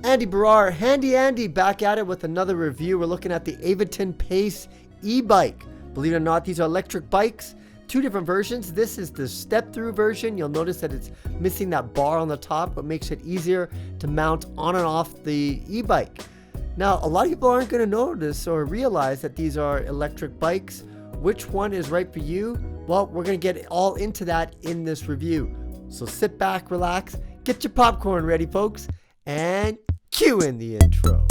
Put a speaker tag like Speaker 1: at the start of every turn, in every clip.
Speaker 1: Andy Baryer, Handy Andy, back at it with another review. We're looking at the Aventon Pace e-bike. Believe it or not, these are electric bikes. Two different versions. This is the step-through version. You'll notice that it's missing that bar on the top, what makes it easier to mount on and off the e-bike. Now, a lot of people aren't going to notice or realize that these are electric bikes. Which one is right for you? Well, we're going to get all into that in this review. So sit back, relax, get your popcorn ready, folks, and cue in the intro.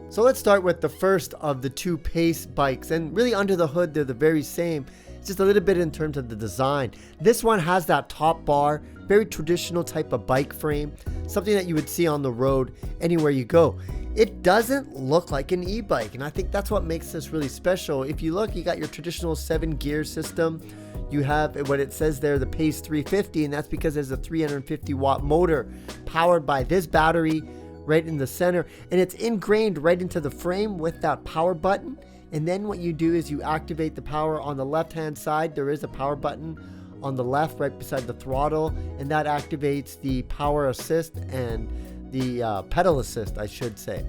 Speaker 1: So let's start with the first of the two Pace bikes, and really under the hood they're the very same. It's just a little bit in terms of the design. This one has that top bar, very traditional type of bike frame, something that you would see on the road anywhere you go. It doesn't look like an e-bike, and I think that's what makes this really special. If you look, you got your traditional 7-gear system. You have what it says there, the Pace 350, and that's because there's a 350 watt motor powered by this battery right in the center, and it's ingrained right into the frame with that power button. And then what you do is you activate the power on the left hand side. There is a power button on the left right beside the throttle, and that activates the power assist and the pedal assist, I should say.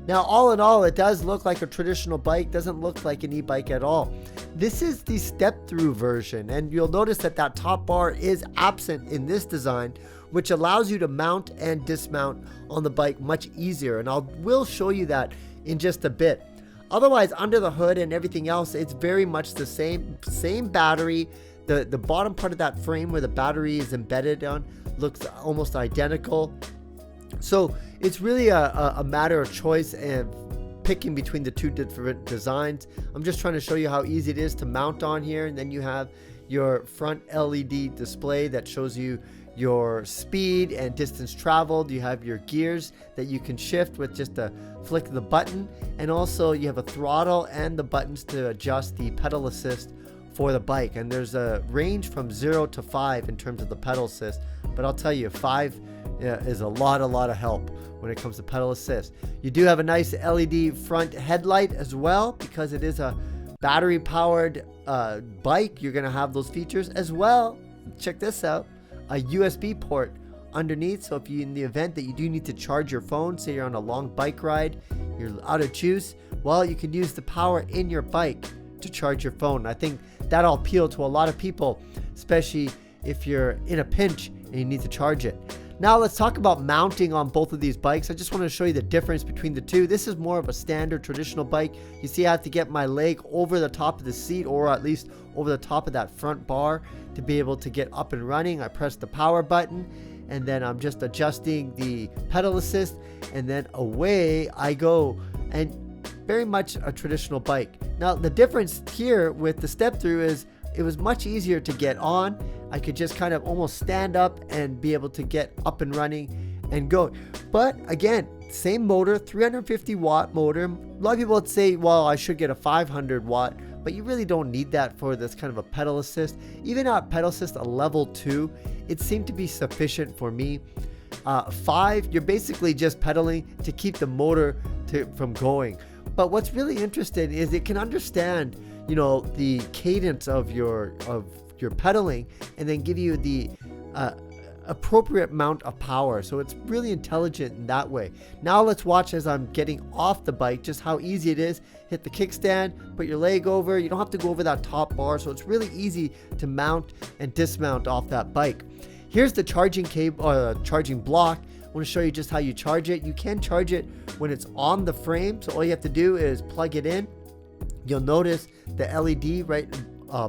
Speaker 1: Now, all in all, it does look like a traditional bike, doesn't look like an e-bike at all. This is the step-through version, and you'll notice that that top bar is absent in this design, which allows you to mount and dismount on the bike much easier, and will show you that in just a bit. Otherwise, under the hood and everything else, it's very much the same battery. The bottom part of that frame where the battery is embedded on looks almost identical. So it's really a matter of choice and picking between the two different designs. I'm just trying to show you how easy it is to mount on here, and then you have your front LED display that shows you your speed and distance traveled. You have your gears that you can shift with just a flick of the button, and also you have a throttle and the buttons to adjust the pedal assist for the bike. And there's a range from 0 to 5 in terms of the pedal assist, but I'll tell you, 5 is a lot of help when it comes to pedal assist. You do have a nice LED front headlight as well, because it is a battery powered bike. You're gonna have those features as well. Check this out, a USB port underneath, so if you, in the event that you do need to charge your phone, say you're on a long bike ride, you're out of juice, well, you can use the power in your bike to charge your phone. I think that'll appeal to a lot of people, especially if you're in a pinch and you need to charge it. Now let's talk about mounting on both of these bikes. I just want to show you the difference between the two. This is more of a standard traditional bike. You see, I have to get my leg over the top of the seat, or at least over the top of that front bar, to be able to get up and running. I press the power button, and then I'm just adjusting the pedal assist, and then away I go. And very much a traditional bike. Now the difference here with the step through is it was much easier to get on. I could just kind of almost stand up and be able to get up and running and go. But again, same motor, 350 watt motor. A lot of people would say, well, I should get a 500 watt, but you really don't need that for this kind of a pedal assist. Even at pedal assist a level 2, it seemed to be sufficient for me. 5, you're basically just pedaling to keep the motor from going. But what's really interesting is it can understand, you know, the cadence of your pedaling, and then give you the appropriate amount of power. So it's really intelligent in that way. Now let's watch as I'm getting off the bike just how easy it is. Hit the kickstand, put your leg over. You don't have to go over that top bar, so it's really easy to mount and dismount off that bike. Here's the charging cable, charging block. I want to show you just how you charge it. You can charge it when it's on the frame, so all you have to do is plug it in. You'll notice the LED right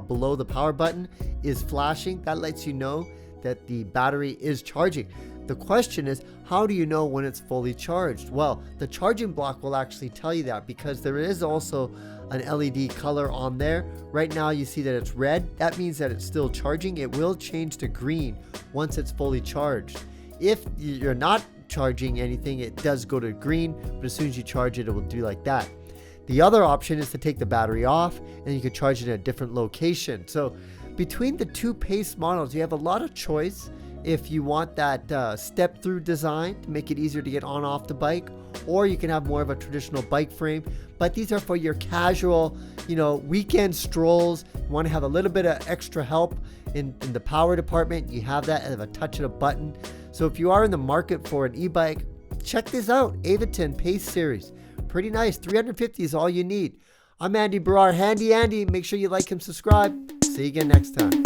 Speaker 1: below the power button is flashing. That lets you know that the battery is charging. The question is, how do you know when it's fully charged? Well, the charging block will actually tell you that, because there is also an LED color on there. Right now you see that it's red. That means that it's still charging. It will change to green once it's fully charged. If you're not charging anything, it does go to green, but as soon as you charge it, it will do like that. The other option is to take the battery off, and you can charge it in a different location. So between the two Pace models, you have a lot of choice if you want that step-through design to make it easier to get on and off the bike, or you can have more of a traditional bike frame. But these are for your casual, weekend strolls. You want to have a little bit of extra help in the power department. You have that at a touch of a button. So if you are in the market for an e-bike, check this out. Aventon Pace series. Pretty nice. 350 is all you need. I'm Andy Baryer. Handy Andy. Make sure you like and subscribe. See you again next time.